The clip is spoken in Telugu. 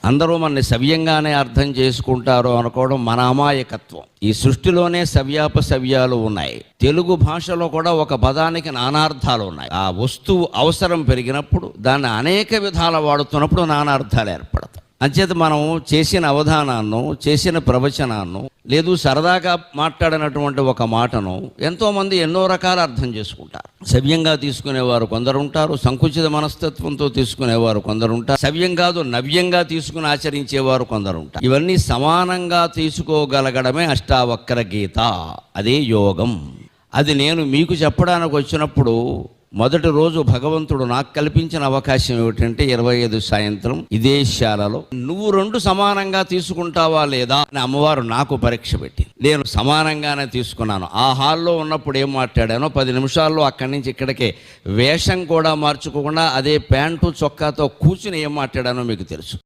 అందరూ మనని సవ్యంగానే అర్థం చేసుకుంటారు అనుకోవడం మన అమాయకత్వం. ఈ సృష్టిలోనే సవ్యాపసవ్యాలు ఉన్నాయి. తెలుగు భాషలో కూడా ఒక పదానికి నానార్థాలు ఉన్నాయి. ఆ వస్తువు అవసరం పెరిగినప్పుడు దాన్ని అనేక విధాల వాడుతున్నప్పుడు నానార్థాలు ఏర్పడతాయి. అంచేత మనం చేసిన అవధానాన్ని, చేసిన ప్రవచనాన్ని, లేదు సరదాగా మాట్లాడినటువంటి ఒక మాటను ఎంతోమంది ఎన్నో రకాల అర్థం చేసుకుంటారు. సవ్యంగా తీసుకునేవారు కొందరు ఉంటారు, సంకుచిత మనస్తత్వంతో తీసుకునేవారు కొందరు ఉంటారు, సవ్యం కాదు నవ్యంగా తీసుకుని ఆచరించేవారు కొందరు ఉంటారు. ఇవన్నీ సమానంగా తీసుకోగలగడమే అష్టావక్ర గీత, అదే యోగం. అది నేను మీకు చెప్పడానికి వచ్చినప్పుడు మొదటి రోజు భగవంతుడు నాకు కల్పించిన అవకాశం ఏమిటంటే 25 సాయంత్రం ఇదే శాలలో నువ్వు 2 సమానంగా తీసుకుంటావా లేదా అని అమ్మవారు నాకు పరీక్ష పెట్టి, నేను సమానంగానే తీసుకున్నాను. ఆ హాల్లో ఉన్నప్పుడు ఏం మాట్లాడానో 10 నిమిషాల్లో అక్కడి నుంచి ఇక్కడికే వేషం కూడా మార్చుకోకుండా అదే ప్యాంటు చొక్కాతో కూర్చుని ఏం మాట్లాడానో మీకు తెలుసు.